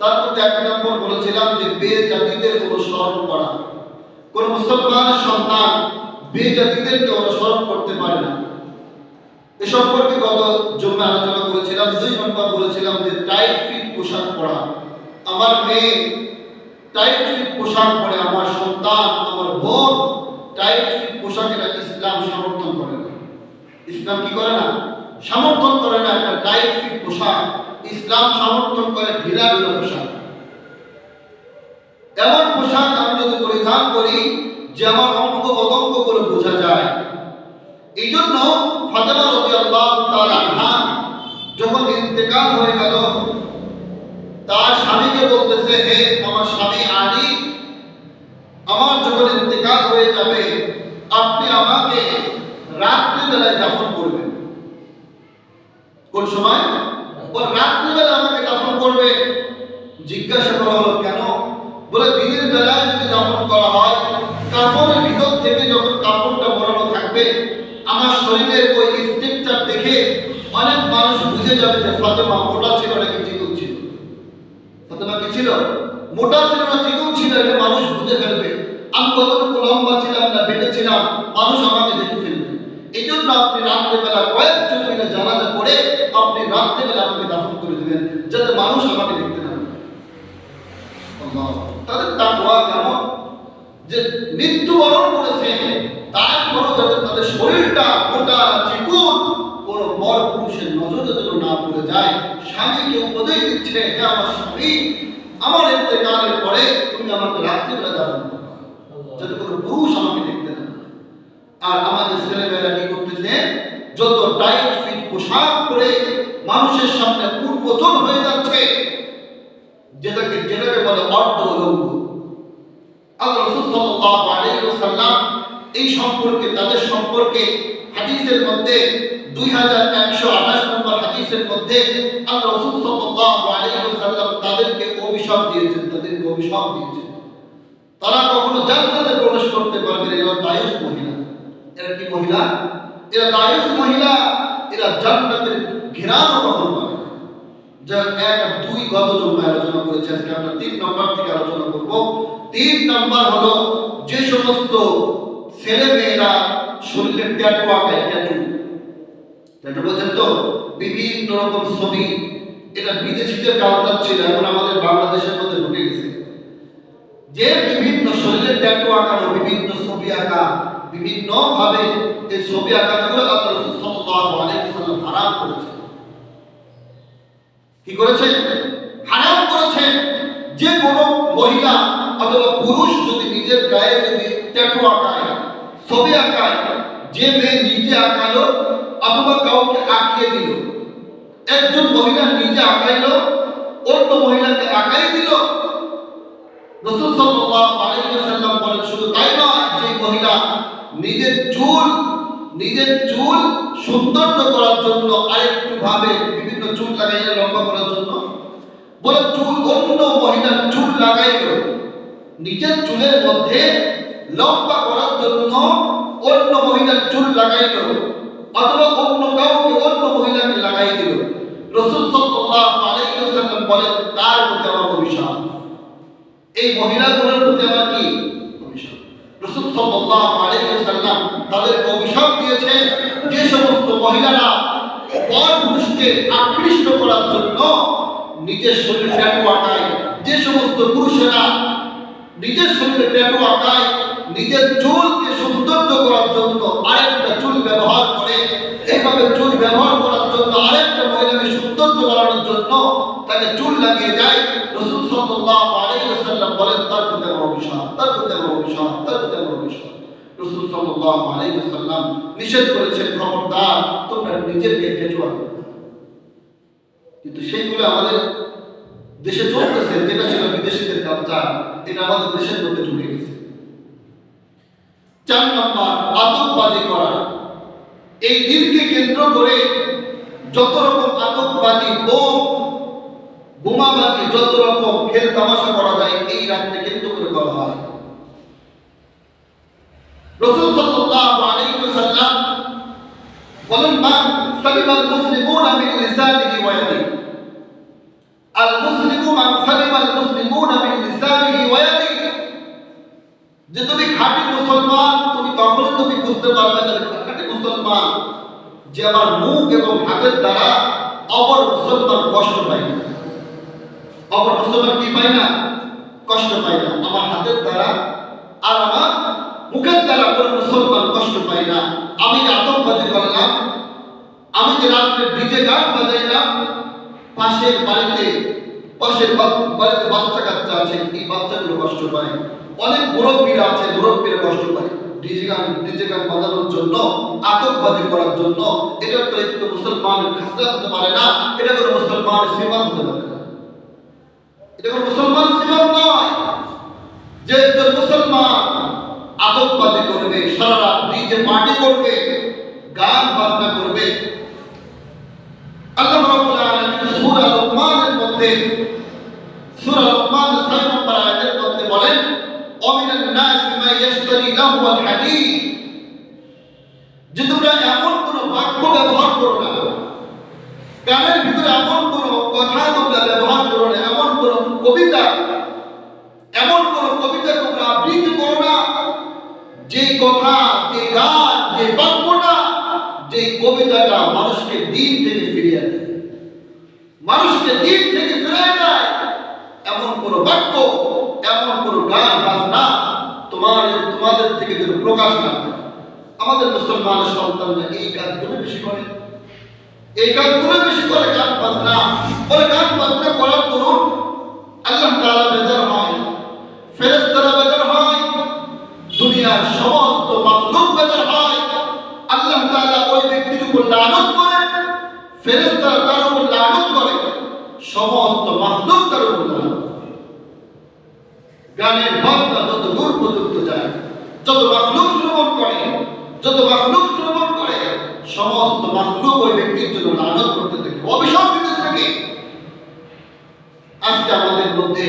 তার মধ্যে এক নম্বর বলেছিলাম যে বেজাতিদের অনুসরণ করা। কোন মুসলমানের সন্তান বেজাতিদেরকে অনুসরণ করতে পারে না। এ সম্পর্কে গত জুম্মা আলোচনা করেছিলাম। 2 নম্বর বলেছিলাম যে টাইট ফিট পোশাক পরা। আমার মেয়ে টাইট ফিট পোশাক পরে, আমার সন্তান, আমার বোন টাইট ফিট পোশাক, এটা ইসলাম সমর্থন করে না। ইসলাম কি করে না? সমর্থন করে না একটা টাইট ফিট পোশাক। ইসলাম সমর্থন করে ঢিলাঢালা পোশাক। এমন পোশাক আমি যদি পরিধান করি যে আমার অঙ্গ প্রত্যঙ্গগুলো বোঝা যায়। এই জন্য ফাতেমা রাদিয়াল্লাহু তাআলা আনহা যখন ইন্তেকাল হয়ে গেল, তার স্বামীকে বলতেছে, হে আমার স্বামী আলী, আমার যখন ইন্তেকাল হয়ে যাবে আপনি আমাকে রাত্রিবেলায় দাফন করবেন। কোন সময়? বলে রাত্রিবেলা আমাকে দাফন করবে। জিজ্ঞাসা করা হলো কেন? বলে দিনের বেলায় যদি দাফন করা হয়, কাফনের ভিতর থেকে যখন কাপড়টা মোড়ানো থাকবে, আমার শরীরের ওই স্ট্রাকচার দেখে অনেক মানুষ বুঝে যাবে যে ফাতেমা মোটা ছিল নাকি চিকন ছিল। ফাতেমা কি ছিল? মোটা ছিল না চিকন ছিল, এটা মানুষ বুঝে ফেলবে। আমি কতটুকু লম্বা ছিলাম না বেটে ছিলাম, মানুষ আমাকে দেখে ফেলবে। এই জন্য আপনি রাত্রেবেলা কয়েকজন মিলে জানাজা করে আপনি রাত্রেবেলা আমাকে দাফন করে দিবেন, যাতে মানুষ আমাকে দেখতে না পারে। আল্লাহ, তাদের তাকওয়া কেমন যে মৃত্যুবরণ করেছে, তারপরও যাতে তাদের শরীরটা মোটা চিকন কোন বড় পুরুষের নজরে যেন না পড়ে যায়। স্বামীকে উপদেশ দিচ্ছে, হে আমার স্বামী, আমার ইন্তেকালের পরে তুমি আমাকে রাত্রিবেলা দাফন করবে, যাতে কোনো পুরুষ আমাকে দেখতে না পারে। আর আমাদের ছেলেমেয়েরা কি করতেছে? যত টাইট ফিট পোশাক পরে মানুষের সামনে উন্মোচন হয়ে যাচ্ছে, যেটাকে বলে অর্ধ উলঙ্গ। আল্লাহ রাসূল সাল্লাল্লাহু আলাইহি ওয়াসাল্লাম এই সম্পর্কে, তাদের সম্পর্কে হাদিসের মধ্যে 2128 নম্বর হাদিসের মধ্যে আল্লাহ রাসূল সাল্লাল্লাহু আলাইহি ওয়াসাল্লাম তাদেরকে অভিশাপ দিয়েছেন। তারা কখনো জান্নাতে প্রবেশ করতে পারবে না। এরা দায়ুস মহিলা। এরা কি মহিলা? এরা দায়ুস মহিলা। এরা জান্নাতের ঘেরানো কখনো পাবে না। যা 1 আর 2 গত জুম্মায় আলোচনা করেছি। আজকে আমরা 3 নম্বর থেকে আলোচনা করব। 3 নম্বর হলো যে সমস্ত ছেলে মেয়েরা শরীরে ট্যাটু আঁকায়। ট্যাটু বলছেন তো, বিভিন্ন রকম ছবি। এটা বিদেশিদের কালচার ছিল, এখন আমাদের বাংলাদেশের মধ্যে ঢুকে গেছে। যে বিভিন্ন শরীরে ট্যাটু আঁকানো, বিভিন্ন ছবি আঁকা, বিভিন্ন ভাবে এই ছবি আঁকানোগুলো আল্লাহ রাসূল সাল্লাল্লাহু আলাইহি ওয়াসাল্লাম হারাম করেছেন। কি করেছেন? হারাম করেছেন। যে কোনো মহিলা অথবা পুরুষ যদি নিজের গায়ে যদি ট্যাটু আঁকায়, ছবি আঁকায়, যে মেয়ে নিজে আঁকালো অথবা কাউকে আঁকিয়ে দিল, একজন মহিলা নিজে আঁকাইলো অন্য মহিলাকে আঁকাই দিল, রাসূল সাল্লাল্লাহু আলাইহি ওয়াসাল্লাম বলেন শুধু তাই নয়, যে মহিলা নিজের চুল সৌন্দর্য করার জন্য আরেকটু ভাবে বিভিন্ন চুল লাগাইয়া লম্বা করার জন্য, বলে চুল অন্য মহিলার চুল লাগাইলো, নিজের চুলের মধ্যে লম্বা করার জন্য অন্য মহিলার চুল লাগাইলো, অথবা অন্য কাউকে অন্য মহিলাকে লাগাই দিল, রাসূল সাল্লাল্লাহু আলাইহি ওয়াসাল্লাম বলেন তার প্রতি আমার অভিশাপ। এই মহিলাগুলোর প্রতি আমার কি অভিশাপ? রাসূল সাল্লাল্লাহু আলাইহি ওয়াসাল্লাম তাদের অভিশাপ দিয়েছে, যে সমস্ত মহিলারা পর পুরুষকে আকৃষ্ট করার জন্য নিজের শরীরে ট্যাটু আঁকায়, যে সমস্ত পুরুষেরা নিজের শরীরে ট্যাটু আঁকায়, নিজের চুলকে সৌন্দর্য করার জন্য আরেকটা চুল ব্যবহার করে, এইভাবে চুল ব্যবহার করার জন্য আরেকটা মহিলাকে সৌন্দর্য বাড়ানোর জন্য তাকে চুল লাগিয়ে যায়, রাসূল সাল্লাল্লাহু আলাইহি ওয়াসাল্লাম বলেন তার প্রতি আমার অভিশাপ, তার প্রতি আমার অভিশাপ, তার প্রতি আমার অভিশাপ। রাসূল সাল্লাল্লাহু আলাইহি ওয়াসাল্লাম নিষেধ করেছেন, খবরদার তোমরা নিজেকে ট্যাটু আঁকো। কিন্তু সেইগুলো আমাদের দেশে চলতেছে, যেটা ছিল বিদেশিদের কালচার, এটা আমাদের দেশের মধ্যে ঢুকে গেছে। 4 নম্বর, আতঙ্কবাজি করা। এই দিনকে কেন্দ্র করে যত রকম আতঙ্কবাজি, বোমাবাজি, যত রকম খেল তামাশা করা যায়, এই রাতকে কেন্দ্র করে করা হয়। রাসূল সাল্লাল্লাহু আলাইহি ওয়াসাল্লাম বলেন, মান সালিমাল মুসলিমুনা মিন লিসানিহি ওয়া ইয়াদিহি। আল মুসলিমু মান সালিমাল বুঝতে পারবে যে খাঁটি মুসলমান, যে আমার মুখ এবং হাতের দ্বারা অপর মুসলমান কষ্ট পায় না। অপর মুসলমান কি পায় না? কষ্ট পায় না। আমার হাতের দ্বারা আর আমার মুখের দ্বারা কোনো মুসলমান কষ্ট পায় না। আমি যে আতঙ্কবাজি করলাম, আমি যে রাত্রে ডিজে গান বাজাইলাম, পাশের বাড়িতে বাচ্চা কাচ্চা আছে, এই বাচ্চাগুলো কষ্ট পায়। অনেক মুরব্বীরা আছে, মুরব্বীরা কষ্ট পায় ডিজে গান বাজানোর জন্য, আতঙ্কবাজি করার জন্য। এটা তো একটু মুসলমানের খাসলাত হতে পারে না, এটা কোনো মুসলমানের সিফাত হতে পারে না, এটা কোনো মুসলমানের সিফাত নয়। যে একজন মুসলমান আতঙ্কবাজি করবে, সারা রাত ডিজে পার্টি করবে, গান বাজনা করবে। আল্লাহ রাব্বুল আলামিন সূরা লুকমানের মধ্যে, সূরা লুকমানের 6 নম্বর আয়াতের মধ্যে বলেন, ওমিনান নাসি মা ইয়াশতারি লাহওয়াল হাদিস, যে তোমরা এমন কোন বাক্য ব্যবহার করো না, গানের ভিতরে এমন কোন কথা তোমরা ব্যবহার করো না, এমন কোন কবিতা তোমরা আবৃত্তি করো না, যে কথা, যে গান, যে বাক্যটা, যে কবিতাটা মানুষকে দিন থেকে ফিরিয়ে দেয়, মানুষকে দিন থেকে ফিরিয়ে দেয়, এমন কোন বাক্য, এমন কোন গান বাজনা তোমাদের থেকে যেন প্রকাশ না পায়। আমাদের মুসলমানের সন্তানরা এই কাজগুলো বেশি করে, গান বাজনা করার দরুন আল্লাহ তাআলা বেজার হয়, ফেরেশতারা বেজার হয়, দুনিয়ার সমস্ত মাখলুক বেজার হয়। আল্লাহ তাআলা ওই ব্যক্তির উপর লানত করে, ফেরেশতারা তার উপর লানত করে, সমস্ত মাখলুক তার উপর লানত করে। গানের বাজনা যত দূর পর্যন্ত যায়, যত মাখলুক শ্রবণ করে, সমস্ত মাখলুক ওই ব্যক্তির জন্য লানত করতে থাকে, অভিশাপ দিতে থাকে। আজকে আমাদের মধ্যে,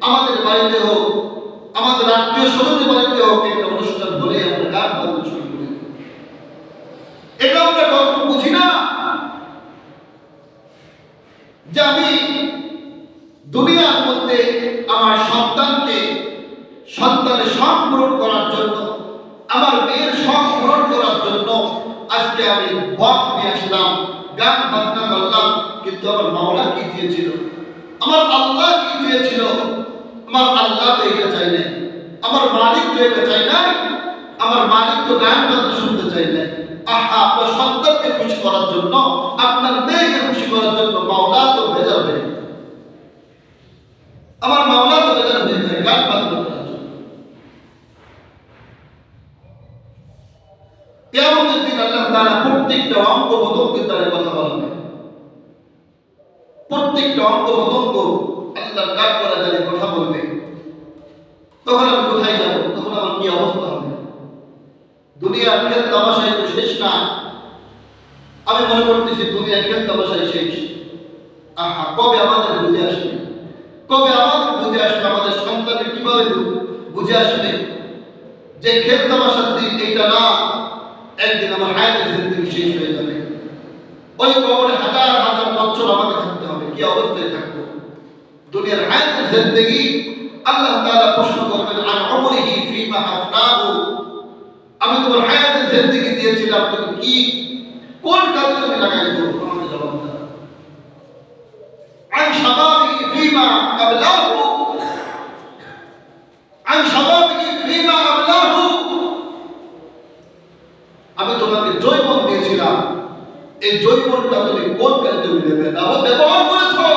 আমাদের বাড়িতে হোক, আমাদের আত্মীয় স্বজনের বাড়িতে হোক, একটা অনুষ্ঠান হলে আমরা গান বাজনা শুরু করি। এটা আমরা কখনো বুঝি না যে আমি দুনিয়ার মধ্যে আমার সন্তানের শখ পূরণ করার জন্য, আমার মেয়ের শখ পূরণ করার জন্য আজকে আমি বক্স নিয়ে আসলাম, গান বাজনা করলাম। কিন্তু আমার মাওলা কি দিয়েছিল, আমার আল্লাহ কি দিয়েছিল? আমার আল্লাহ তো এটা চাই নাই, আমার মালিক তো এটা চাই নাই, আমার মালিক তো গান বাজনা শুনতে চাই নাই। আপনার সন্তানকে খুশি করার জন্য, আপনার মেয়েকে খুশি করার জন্য মাওলা তো ভেজা হয়ে, আমার মাওলা তো ভেজা হয়ে যায় গান বাজনা করার জন্য। কিয়ামতের দিন আল্লাহ তাআলা প্রত্যেকটা অঙ্গ প্রত্যঙ্গের দ্বারা কথা বলবেন, প্রত্যেকটা অঙ্গ প্রত্যঙ্গ আল্লাহর কাজ করা দ্বারা কথা বলবে। তখন আমি কোথায় যাব? তখন আমার কি অবস্থা হবে? দুনিয়ার খেল তামাশায় তো শেষ না। আমি মনে করতেছি দুনিয়ার খেল তামাশায় শেষ। কবে আমাদের বুঝে আসবে? আমাদের সন্তানের কিভাবে বুঝে আসবে যে খেল তামাশার দিন এটা না, একদিন আমার হায়াতের জিন্দেগি শেষ হয়ে যাবে। ওই কবরে হাজার হাজার বছর আমাকে থাকতে হবে। কি অবস্থায় থাকবো? দুনিয়ার হায়াতের জিন্দেগি আল্লাহ তাআলা প্রশ্ন করবেন, আন উমরিহি ফীমা আফনাহু, আমি তোমার হায়াতের জিন্দেগি দিয়েছিলাম, তুমি কি কোন কাজে তুমি লাগাইছো? আমাকে জবাব দাও। আন শাবাবিহি ফীমা আবলাহু, আমি তোমাকে জৈবন দিয়েছিলাম, এই জৈবনটা তুমি কোন কাজে তুমি ব্যবহার করেছো?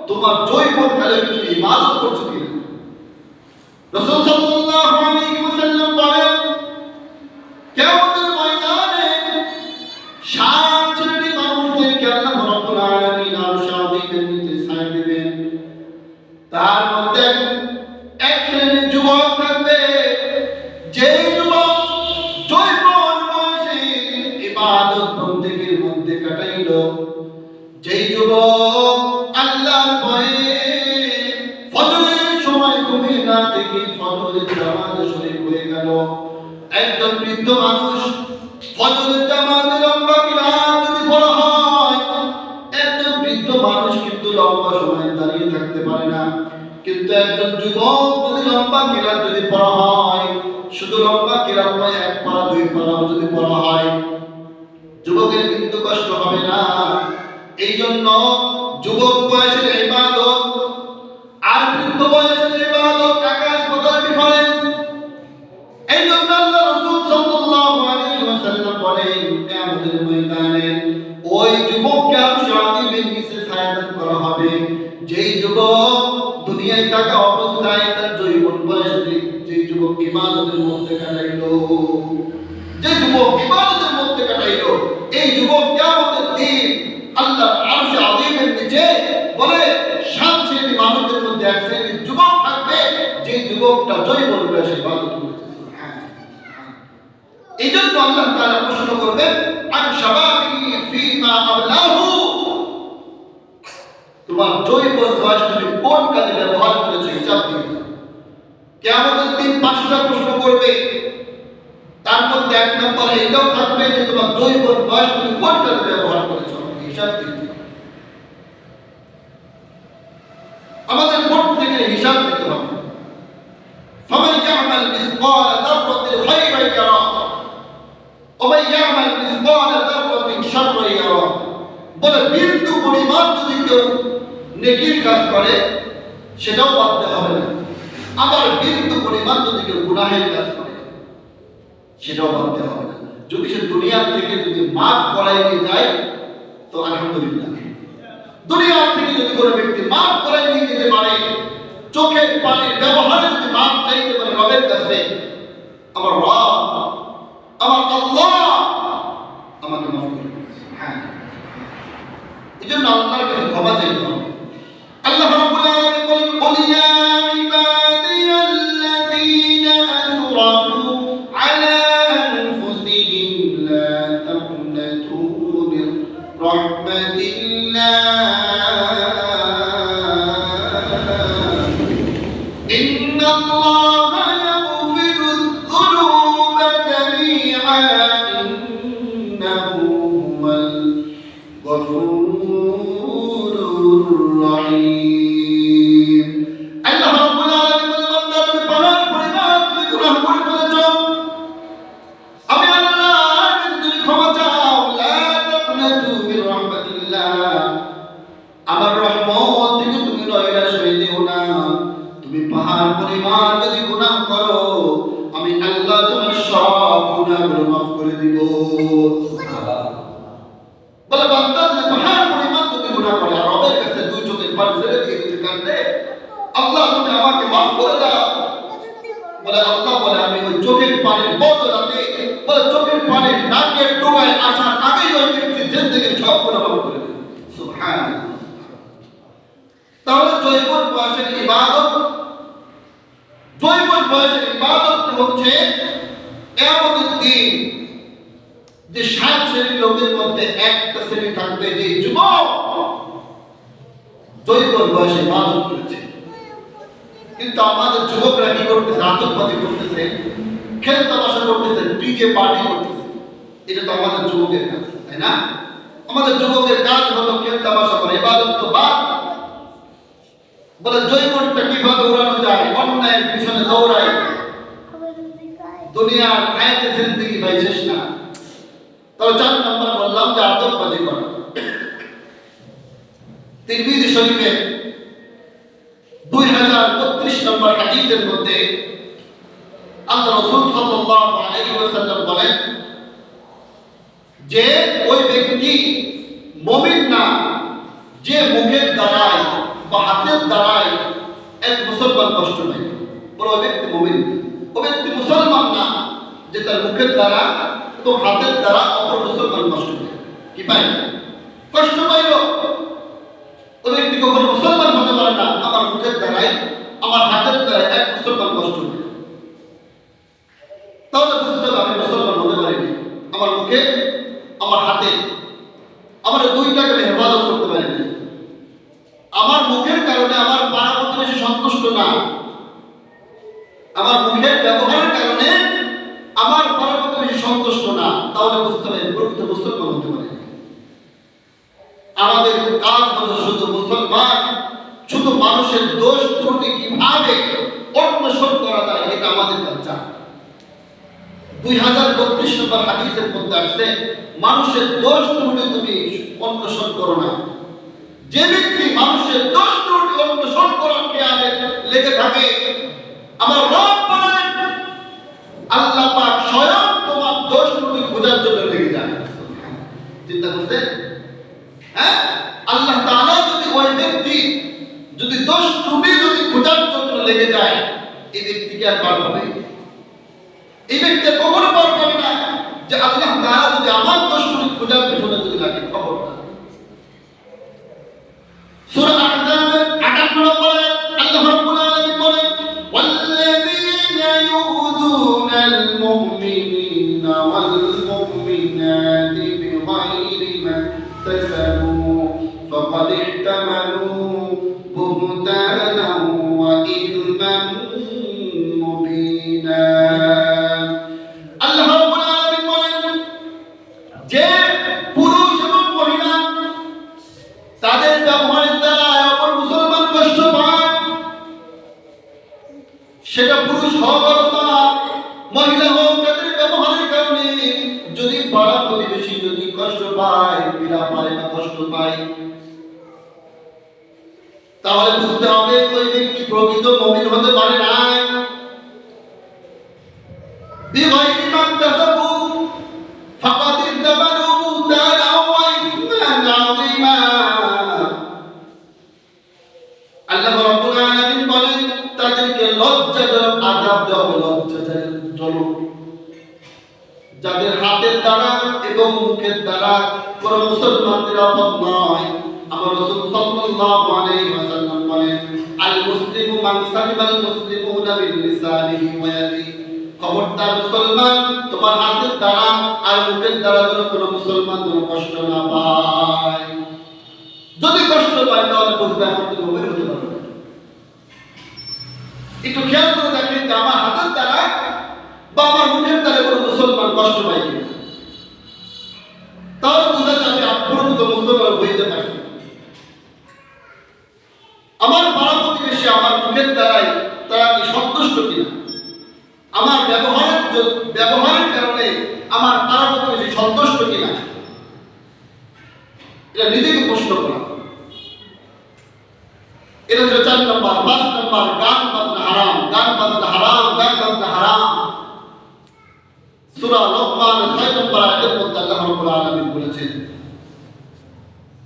তোমার জৈবন কাজে তুমি ইবাদত করছো কিনা? রাসূল সাল্লাল্লাহু আলাইহি ওয়াসাল্লাম বলেন, কিয়ামতের ময়দানে 7 শ্রেণীর মানুষদেরকে আল্লাহ রাব্বুল আলামিন আরশের আযীমের নিচে ছায়া দিবেন। তার মধ্যে এক শ্রেণীর যুবক থাকবে, যেই যুবক জৈবন বয়সে ইবাদত বন্দেগীর মধ্যে কাটাইলো, যেই যুবক আল্লাহর ভয়ে ফজরের সময় ঘুমিয়ে না থেকে ফজরের জামাতে শরীক হয়ে গেল। একজন বৃদ্ধ মানুষ ফজরের জামাতে লম্বা কিরাত যদি পড়া হয়, একজন বৃদ্ধ মানুষ কিন্তু লম্বা সময় দাঁড়িয়ে থাকতে পারে না। কিন্তু একজন যুবক যদি লম্বা কিরাত যদি পড়া হয়, শুধু লম্বা কিরাত নয়, এক পারা দুই পারা যদি পড়া হয় যুবকের কিন্তু কষ্ট হবে না। এই জন্য যুবক বয়সের ইবাদত আর বৃদ্ধ বয়সের ইবাদত আকাশ পাতাল ডিফারেন্স। এই জন্য আল্লাহ রাসূল সাল্লাল্লাহু আলাইহি ওয়াসাল্লাম বলেন কিয়ামতের ময়দানে ওই যুবককে আরশের নিচে ছায়াদান করা হবে যেই যুবক দুনিয়ায় থাকা অবস্থায় তার যৌবন বয়সে যে যুবক ইবাদতের মধ্যে কাটাইলো, যে যুবক ইবাদতের মধ্যে কাটাইলো, এই যুবক কিয়ামতের দিন আল্লাহর আরশে আযীমের নিচে বলে 7 শ্রেণীর মানুষের মধ্যে এক শ্রেণীর যুবক থাকবে যে যুবকটা যৌবন বয়সে ইবাদত করেছে। এই জন্য আল্লাহ তাআলা প্রশ্ন করবেন আন শাবাবিহি ফীমা আবলাহু, তোমার যৌবন বয়স তুমি কোন কাজে ব্যবহার করেছো হিসাব দিতে হবে। কিয়ামতের দিন 5টা প্রশ্ন করবে, তার মধ্যে 1 নম্বরে এটাও থাকবে যে তোমার যৌবন বয়স তুমি কোন কাজে ব্যবহার করেছো হিসাব দিতে হবে। আমাদের প্রত্যেকের হিসাব দিতে হবে। ফামান ইয়ামাল মিসকালা যাররাতিন খায়রান ইয়ারা ওয়া মান ইয়ামাল মিসকালা যাররাতিন শাররান ইয়ারা। বলে বিন্দু পরিমাণ যদি কেউ নেকির কাজ করে সেটাও বাদ হবে না, আবার বিন্দু পরিমাণ যদি কেউ গুনাহের কাজ করে সেটাও বাদ হবে না। যদি সে দুনিয়া থেকে যদি মাফ করাই নিয়ে যায় তো আলহামদুলিল্লাহ। দুনিয়া থেকে যদি কোনো ব্যক্তি মাফ করাই নিয়ে যেতে পারে, চোখের পানির ব্যবহারে যদি মাফ চাইতে পারে রবের কাছে, আমার রব আমার আল্লাহ আমাকে মাফ করবে। হ্যাঁ, এই জন্য আল্লাহর কাছে ক্ষমা চাইতে হবে। আল্লাহ রাব্বুল আলামিন বলেন কুল ইয়া ইবাদিয়াল্লাযীনা আসরাফু আলা আনফুসিহিম লা তাকনাতু মির রাহমাতিল্লাহ ইন্নাল্লাহা ইয়াগফিরুয যুনুবা জামিআ ইন্নাহু হুয়াল গফুরুর রহিম। আল্লাহ রাব্বুল আলামিন বলেন বান্দা তুমি পানার পরিমাণ তুমি গুনাহ করে ফেলেছো, আমি আল্লাহর কাছে তুমি ক্ষমা চাও। লা তাকনাতু মির রাহমাতিল্লাহ, আমার রহমত থেকে তুমি নৈরাশ হয়ে যেও না। তুমি পাহাড় পরিমাণ যদি গুনাহ করো আমি আল্লাহ তোমার সব গুনাহগুলো মাফ করে দিব। বলে বান্দা যদি পাহাড় পরিমাণ যদি গুনাহ করে আর রবের কাছে দুই চোখের পানি ছেড়ে দিয়ে যদি কাঁদে আল্লাহ তুমি আমাকে মাফ করে দাও, বলে আল্লাহ বলে আমি ওই চোখের পানির বদলাতে বলে চোখের পানির নাকের ডোবায় আসার আগেই ওই ব্যক্তির জিন্দেগির সব গুনাহ মাফ করে দেব। সুবহানাল্লাহ। তাহলে যৌবন বয়সের ইবাদত, যৌবন বয়সের ইবাদত হচ্ছে কিয়ামতের দিন যে 7 শ্রেণীর লোকের মধ্যে একটা শ্রেণী থাকবে যে যুবক যৌবন বয়সে ইবাদত করেছে। কিন্তু আমাদের যুবকরা কি করতেছে? আতঙ্কবাদী করতেছে, খেলতামাশা করতেছে, ডিজে পার্টি করতেছে। এটা তো আমাদের যুবকের কাজ, তাই না? আমাদের যুবকের কাজ হলো খেলতামাশা করে, ইবাদত তো বাদ। বলে যৌবনটা কিভাবে উড়ানো যায়, অন্যায়ের পিছনে দৌড়ায়, দুনিয়ার আয়াতে জিন্দেগি ভাই শেষ না। তবে 4 নম্বর বললাম যে আতঙ্কবাদী করা। তিরমিজি শরীফে 2032 নম্বর হাদিসের মধ্যে আল্লাহ রাসূল সাল্লাল্লাহু আলাইহি ওয়াসাল্লাম বলেন যে ওই ব্যক্তি মুমিন না যে মুখের দ্বারায় বা হাতের দ্বারায় এক মুসলমান কষ্ট পায়। ওই ব্যক্তি মুমিন, ওই ব্যক্তি মুসলমান না যে তার মুখের দ্বারা তো হাতের দ্বারা অপর মুসলমান কষ্ট পায়। কি পায়? কষ্ট পাইল। ওই ব্যক্তি কখনো মুসলমান হতে পারে না আমার মুখের দ্বারাই আমার হাতের দ্বারাই এক মুসলমান কষ্ট পায়। তাহলে বুঝতে হবে আমি মুসলমান হতে পারিনি। আমার মুখে আমার হাতে আমার দুইটাকে আমি হেফাজত করতে পারিনি। আমার মুখের কারণে আমার পাড়া প্রতিবেশী সন্তুষ্ট না, আমার মুখের ব্যবহারের কারণে আমার পাড়া প্রতিবেশী সন্তুষ্ট না, তাহলে বুঝতে হবে প্রকৃত মুসলমান হতে পারে। আমাদের কাজ হলো শুধু মুসলমান, শুধু মানুষের দোষ ত্রুটি কিভাবে অন্বেষণ করা যায় এটা আমাদের কাজ। 2032 নম্বর হাদিসের মধ্যে আছে মানুষের দোষ ত্রুটি তুমি অন্বেষণ করো না। যে ব্যক্তি মানুষের দোষ ত্রুটি অন্বেষণ করার খেয়ালে লেগে থাকে, আমার রব বলেন আল্লাহ পাক স্বয়ং তোমার দোষ ত্রুটি খোঁজার জন্য লেগে যায়। চিন্তা করতে, হ্যাঁ, আল্লাহ তাআলা যদি ওই ব্যক্তি যদি দোষ ত্রুটি যদি খোঁজার জন্য লেগে যায়, এই ব্যক্তিকে আর পার পাবে? এই ব্যক্তি কখনো পার পাবে না যে আল্লাহ তাআলা যদি আমার দোষ ত্রুটি খোঁজার পেছনে যদি লাগে। খবর না। সূরা আহজাবের 58 নম্বরে আল্লাহ রাব্বুল আলামিন বলেন ওয়াল্লাযীনা ইউযুনাল মুমিনিনা ওয়াল মুমিনাতি বিগাইরি মা ইহতাসাবু ফাকাদ ইহতামালু বুহতানান ওয়া ইযমান মুবিনা। আল্লাহ রাব্বুল আলামিন বলেন যে পুরুষ এবং মহিলা তাদের ব্যবহারের দ্বারা অপর মুসলমান কষ্ট পায়, সেটা পুরুষ হোক অথবা মহিলা হোক, তাদের ব্যবহারের কারণে যদি পাড়া প্রতিবেশী যদি কষ্ট পায়, পীড়া পায় বা কষ্ট পায়, তাহলে বুঝতে হবে ওই ব্যক্তি প্রকৃত মুমিন হতে পারে না। বিগাইরি মা ইহতাসাবু ফাকাদ ইহতামালু বুহতানান ওয়া ইসমান আযীমা। আল্লাহ রাব্বুল আলামিন বলেন তাদেরকে লজ্জাজনক আযাব দেওয়া হবে, লজ্জাজনক। যাদের হাতের দ্বারা এবং মুখের দ্বারা কোন মুসলমানদের আপদ নয়। আমার রাসূল সাল্লাল্লাহু আলাইহি ওয়াসাল্লাম বলেন আল মুসলিমু মান সালিমাল মুসলিমুনা বিল লিসানিহি ওয়া ইয়াদিহি। খবরদার মুসলমান, তোমার হাতের দ্বারা আর মুখের দ্বারা যেন কোনো মুসলমান যেন কষ্ট না পায়। যদি কষ্ট পায় তাহলে বুঝবে আমার তো মুমিন হতে পারবে না। একটু খেয়াল করে দেখেন যে আমার হাতের দ্বারা বা আমার মুখের দ্বারা কোনো মুসলমান কষ্ট পায় কিনা, তাহলে বোঝা যাবে আপনার তো মুসলমান হইতে পারে। আমার পাড়া প্রতিবেশী আমার মুখের দ্বারাই তারা কি সন্তুষ্ট কিনা, আমার ব্যবহারের কারণে আমার পাড়া প্রতিবেশী সন্তুষ্ট কিনা, এটা নিজেকে প্রশ্ন করা। এটা হচ্ছে 4 নম্বর। 5 নম্বর, গান বাজনা হারাম। গান বাজনা হারাম, গান বাজনা হারাম। সূরা লোকমান 6 নম্বর আয়াতের মধ্যে আল্লাহ রাব্বুল আলামিন বলেছেন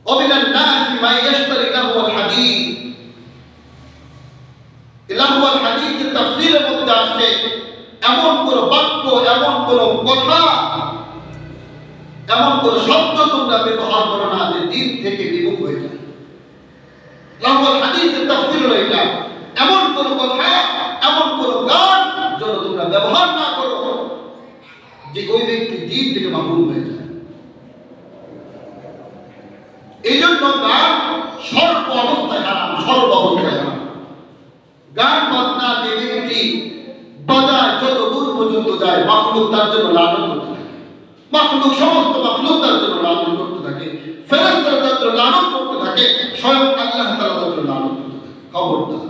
ওয়ামিনান নাসি মা ইয়াশতারি লাহওয়াল হাদীস। লাহওয়াল হাদীসের তাফসীরের মধ্যে আছে এমন কোন বাক্য, এমন কোন কথা, এমন কোন শব্দ তোমরা ব্যবহার করো না যে দিন থেকে বিমুখ হয়ে যায়। লাহওয়াল হাদীসের তাফসীর হলো এটা, এমন কোন কথা, এমন কোন গান যেন তোমরা ব্যবহার না করো যে ওই ব্যক্তি দিন থেকে মাহরুম হয়ে যায়। এই জন্য গান সর্ব অবস্থায় হারাম, সর্ব অবস্থায় হারাম। গান বাজনা যে ব্যক্তি বাজায় যত দূর পর্যন্ত যায়, মাখলুক তার জন্য লানত করতে থাকে, মাখলুক সমস্ত মাখলুক তার জন্য লানত করতে থাকে, ফেরেশতারা তার জন্য লানত করতে থাকে, স্বয়ং আল্লাহ তাআলা তার জন্য লানত করতে থাকে। খবরদার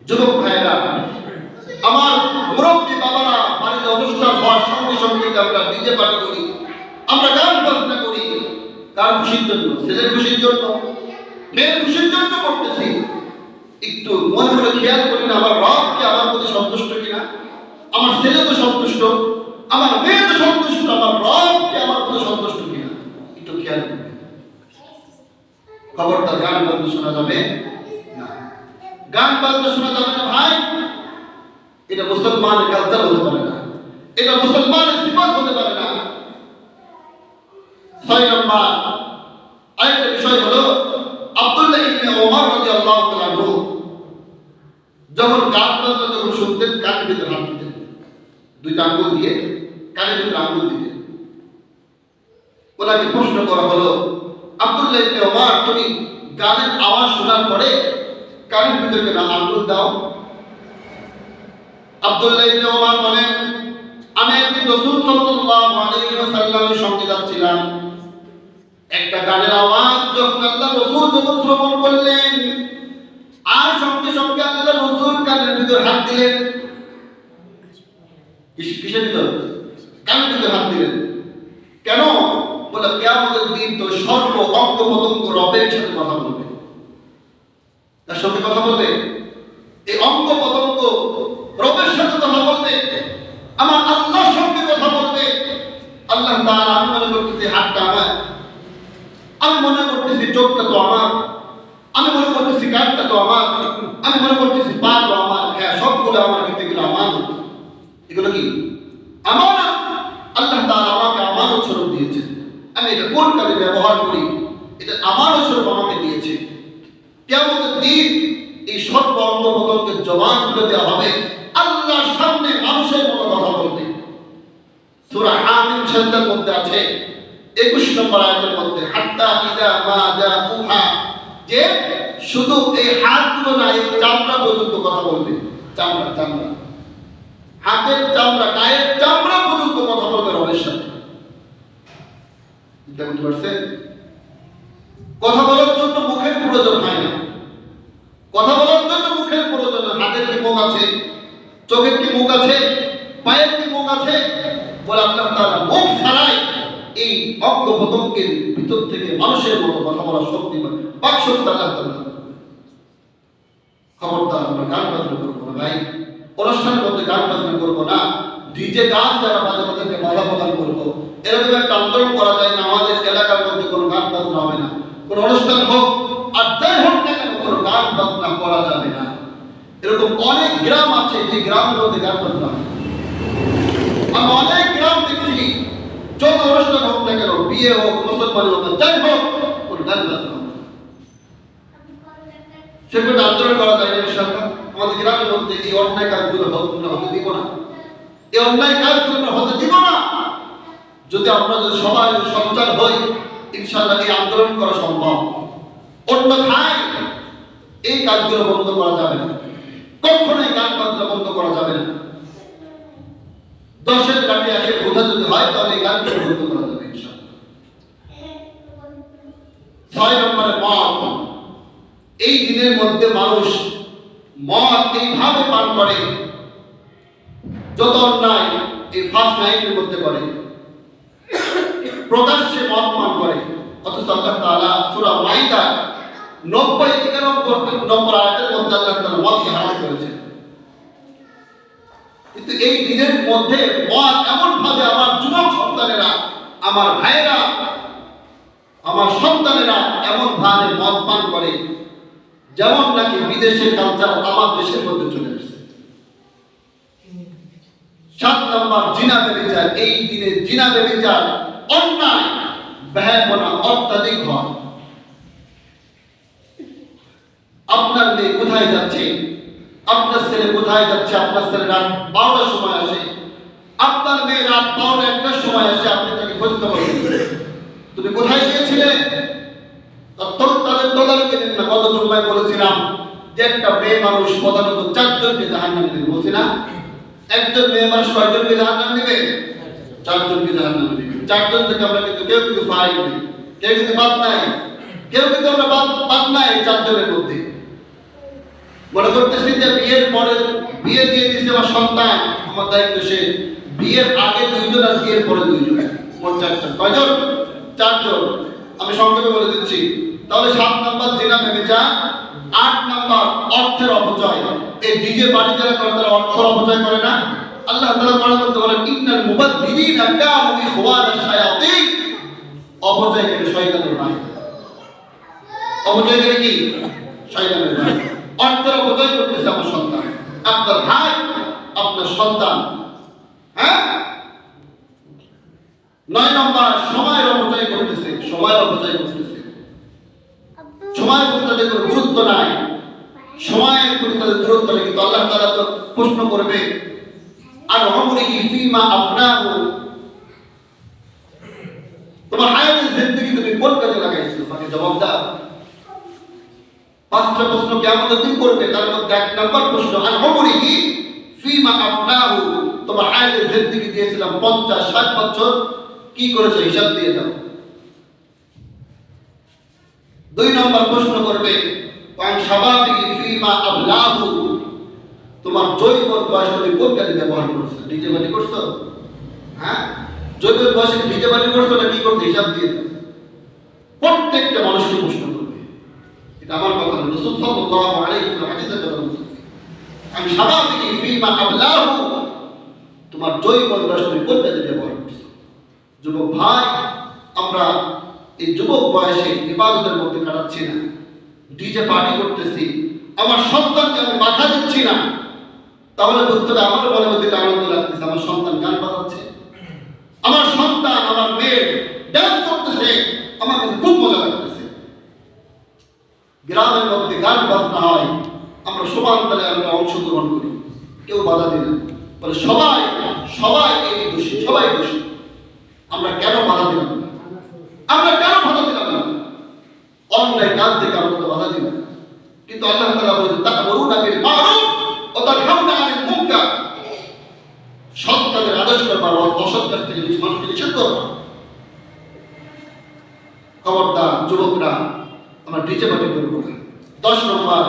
যুবক ভাইরা, আমার মুরব্বী বাবারা, বাড়িতে অনুষ্ঠান হওয়ার সঙ্গে সঙ্গে আমরা ডিজে পার্টি করি, আমরা গান বাজনা করি। কার খুশির জন্য? ছেলের খুশির জন্য, মেয়ের খুশির জন্য করতেছি। একটু মনে করে খেয়াল করি না আমার রব কি আমার প্রতি সন্তুষ্ট কিনা? আমার ছেলে তো সন্তুষ্ট, আমার মেয়ে তো সন্তুষ্ট, আমার রব কি আমার প্রতি সন্তুষ্ট কিনা? একটু খেয়াল করবেন। খবরদার গান বাজনা শোনা যাবে না। গান বাজনা শোনা যাবে না ভাই। এটা মুসলমানের কালচার হতে পারে না, এটা মুসলমানের সিফাত হতে পারে না। 6 নম্বর আরেকটা বিষয় হলো আব্দুল্লাহ ইবনে ওমর রাদিয়াল্লাহু তাআলা যখন গান বাজনা যখন শুনতেন, কানের ভিতরে হাত দিতেন, 2টা আঙ্গুল দিয়ে কানের ভিতরে আঙ্গুল দিতেন। ওনাকে প্রশ্ন করা হলো, আব্দুল্লাহ ইবনে ওমর, তুমি গানের আওয়াজ শোনার পরে কানের ভিতরে কেন আঙ্গুল দাও? আব্দুল্লাহ ইবনে ওমর বলেন, আমি একদিন রাসূল সাল্লাল্লাহু আলাইহি ওয়াসাল্লামের সঙ্গে যাচ্ছিলাম। একটা গানের আওয়াজ যখন আল্লাহ রাসূল যখন শ্রবণ করলেন, আর সঙ্গে সঙ্গে আল্লাহ রাসূল কানের ভিতর হাত দিলেন। কিসের ভিতর? কানের ভিতরে হাত দিলেন কেন? বলে কিয়ামতের দিন তো সর্ব অঙ্গ প্রত্যঙ্গ রবের সাথে কথা বলবে। তার সঙ্গে কথা বলবে, এই অঙ্গ প্রত্যঙ্গ রবের সাথে কথা বলবে, আমার আল্লাহর সঙ্গে কথা বলবে। আল্লাহ তাআলা, আমি মনে করতেছি হাতটা আমার, আমি মনে করতেছি চোখটা তো আমার, আমি মনে করতেছি কানটা তো আমার, আমি মনে করতেছি পা তো আমার, হ্যাঁ সবগুলো আমার, কিন্তু এগুলো আমানত। এগুলো কি আমানত? আল্লাহ তাআলা আমাকে আমানত স্বরূপ দিয়েছেন, আমি এটা কোন কাজে ব্যবহার করি, এটা আমানত স্বরূপ আমাকে দিয়েছে। কিয়ামতের দিন এই সর্ব অঙ্গ প্রত্যঙ্গের জবানগুলো দেওয়া হবে, আল্লাহর সামনে মানুষের মতো কথা বলবে। সূরা হামিম শব্দের মধ্যে আছে 21 নম্বর আয়াতের মধ্যে, হাত্তা ইযা মা জাউহা, যে শুধু এই হাতগুলো না, এই চামড়া পর্যন্ত কথা বলবে। চামড়া, চামড়া, হাতের চামড়া, গায়ের চামড়া পর্যন্ত কথা বলবে রবের সাথে। বুঝতে পারছেন? কথা বলার জন্য মুখের প্রয়োজন হয় না, কথা বলার জন্য মুখের প্রয়োজন হয়। হাতের কি মুখ আছে? চোখের কি মুখ আছে? পায়ের কি মুখ আছে? বলে আল্লাহ তাআলা মুখ ছাড়াই এই অঙ্গ প্রত্যঙ্গের ভিতর থেকে মানুষের মতো কথা বলার শক্তি, বাক শক্তি আল্লাহ তাআলা। খবরদার আমরা গান বাজনা করবো না ভাই, অনুষ্ঠানের মধ্যে গান বাজনা করবো না, ডিজে গান যারা বাজে তাদেরকে বাধা প্রদান করবো, এরকম একটা আন্দোলন করা যায় না। আমাদের এলাকার মধ্যে কোনো গান বাজনা হবে না, কোনো অনুষ্ঠান হোক আর যাই হোক না কেন, কোনো গান বাজনা করা যাবে না। এরকম অনেক গ্রাম আছে যে গ্রামের মধ্যে গান বাজনা হয়। আমি অনেক গ্রাম দেখছি, যত অনুষ্ঠান হোক না কেন, বিয়ে হোক, মুসলমান হোক, যাই হোক, কোনো গান বাজনা হবে। সেগুলো আন্দোলন করা যায় না। সরকার আমাদের গ্রামের মধ্যে এই অন্যায় কাজগুলো হতে দিব না, এই অন্যায় কাজগুলো হতে দিব না। যদি আমরা যদি সবাই সচেতন হই, ইনশাআল্লাহ এই আন্দোলন করা সম্ভব। অন্যথায় এই কাজগুলো বন্ধ করা যাবে না, কখনোই গান বাজনা বন্ধ করা যাবে না। 10-এর কাটে 1-এর বোঝা যদি হয়, তাহলে এই গানগুলো বন্ধ করা যাবে ইনশাআল্লাহ। 6 নম্বরে মদ। এই দিনের মধ্যে মানুষ মদ এইভাবে পান করে, যত অন্যায় এই ফার্স্ট নাইটের মধ্যে করে, প্রকাশ্যে মদ পান করে। অথচ আল্লাহ তাআলা সূরা মাইদা 90-91 নম্বর আয়াতের মধ্যে আল্লাহ তাআলা মদকে হারাম করেছেন। কিন্তু এই দিনের মধ্যে মদ এমন ভাবে আমার যুবক সন্তানেরা, আমার ভাইয়েরা, আমার সন্তানেরা এমন ভাবে মদ পান করে, যেমন নাকি বিদেশের কালচার আমার দেশের মধ্যে চলে আসছে। 7 নম্বর জিনা ব্যভিচার। এই দিনে জিনা ব্যভিচার, অন্যায়, ব্যয়বনা অত্যাধিক হয়। আপনার মেয়ে কোথায় যাচ্ছে, আপনার ছেলে কোথায় যাচ্ছে, আপনার ছেলে রাত 12টার সময় আসে, আপনার মেয়ে রাত 12-1টার সময় আসে, আপনি তাকে খুঁজতে পারবেন তুমি কোথায় গিয়েছিলে। তাদের তদারকি দিন না। গত জুমায় বলেছিলাম যে একটা মেয়ে মানুষ প্রধানত 4 জনকে জাহান্নামে দিবে, বলছি না? একজন মেয়ে মানুষ কয়জনকে জাহান্নামে দিবে? 4 জনকে জাহান্নামে দিবে। 4 জন থেকে আমরা কিন্তু কেউ কিন্তু ফাইল নেই, কেউ কিন্তু বাদ নাই, কেউ কিন্তু আমরা বাদ নাই 4 জনের মধ্যে। মনে করতেছি যে বিয়ের পরে বিয়ে দিয়ে দিচ্ছে আমার সন্তান, আমার দায়িত্ব সে। বিয়ের আগে 2 জন আর বিয়ের পরে 2 জন, মোট 4 জন। কয়জন? 4 জন। আমি সংক্ষেপে বলে দিচ্ছি। তাহলে 7 নম্বর জিনা ব্যভিচার, 8 নম্বর অর্থের অপচয়। এই ডিজে পার্টি যারা করে তারা অর্থের অপচয় করে না? আল্লাহ তাআলা কোরআন মধ্যে বলেন, ইন্নাল মুবাদদিরিনা কানু ইখওয়ানাশ শায়াতিন। অপচয় করে শয়তানের ভাই। অপচয় করে কি? শয়তানের ভাই। অর্থের অপচয় করতেছে আমার সন্তান, আপনার ভাই, আপনার সন্তান। হ্যাঁ? 9 নম্বর সময়ের অপচয় করতেছে, সময়ের অপচয় করতেছে। সময়ের প্রতি তাদের কোনো গুরুত্ব নাই, সময়ের প্রতি তাদের গুরুত্ব নেই। কিন্তু আল্লাহ তাআলা তো প্রশ্ন করবে, আর উমরিহি ফীমা আফনাহু, তোমার হায়াতের জিন্দেগি তুমি কোন কাজে লাগাইছো? তোমাকে জবাব দাও। 5টা প্রশ্ন কিয়ামতের দিন করবে। তার মধ্যে 1 নম্বর প্রশ্ন, আর উমরিহি ফীমা আফনাহু, তোমার হায়াতের জিন্দেগি দিয়েছিলাম 50-60 বছর, কি করেছো হিসাব দিয়ে দাও। 2 নম্বর প্রশ্ন করবে, ওয়ান শাবাবিহি ফীমা আবলাহু, তোমার জৈব বয়স তুমি কোন কাজে ব্যবহার করছো? ডিজে বাটি করছো? হ্যাঁ, জৈব বয়সে ডিজে বাটি করছো না কি করছো? হিসাব দিয়ে দাও। প্রত্যেকটা মানুষকে প্রশ্ন করবে। এটা আমার কথা না, রাসূল সাল্লাল্লাহু আলাইহি ওয়াসাল্লাম হাদিসে কথা বলছেন। আমি শাবাবিকি ফীমা আবলাহু, তোমার জৈব বয়স তুমি কোন কাজে ব্যবহার করছো? যুবক ভাই, আমরা এই যুবক বয়সে ইবাদতের মধ্যে কাটাচ্ছি না, ডিজে পার্টি করতেছি, আমার সন্তানকে আমি বাধা দিচ্ছি না, তাহলে বুঝতে হবে আমার মনের মধ্যে আনন্দ লাগতেছে। আমার সন্তান গান বাজাচ্ছে, আমার সন্তান আমার মেয়ে ডান্স করতেছে, আমার কাছে খুব মজা লাগতেছে। গ্রামের মধ্যে গান বাজনা হয়, আমরা সমান তালে আমরা অংশগ্রহণ করি, কেউ বাধা দিই না, বলে সবাই সবাই এই দোষী, সবাই দোষী। আমরা কেন বাধা দিলাম না? আমরা কেন বাধা দিলাম না? অন্যায় কাজ থেকে আমরা তো বাধা দিই না, কিন্তু আল্লাহ তাআলা বলেন তা'মুরুনা বিল মা'রুফ ওয়া তানহাউনা আনিল মুনকার, সৎ কাজের আদেশ করবা, অসৎ কাজ থেকে মানুষকে নিষেধ করবা। খবরদার যুবকরা, আমরা ডিজে পার্টি করবো না। 10 নম্বর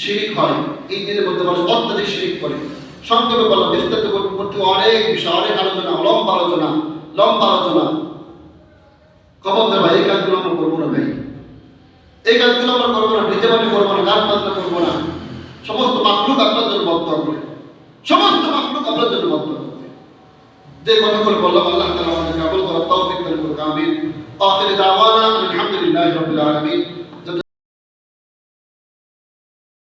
শিরিক হয়, এই দিনের মধ্যে মানুষ অত্যাধিক শিরিক করে। সংক্ষেপে বললাম, বিস্তারিত করতে অনেক বিষয়, অনেক আলোচনা, লম্বা আলোচনা। খবরদার ভাই, এই কাজগুলো আমরা করবো না ভাই, এই কাজগুলো আমরা করবো না। ডিজে পার্টি করবো না, গান বাজনা করবো না। সমস্ত মাখলুক আপনার জন্য বদদোয়া করে, সমস্ত মাখলুক আপনার জন্য বদদোয়া করে। যে কথাগুলো বললাম, আল্লাহ তাআলা আমাদের কবুল করার তৌফিক দান করুন। আমিন। আখির দাওয়ানা আলহামদুলিল্লাহি রাব্বিল আলামিন।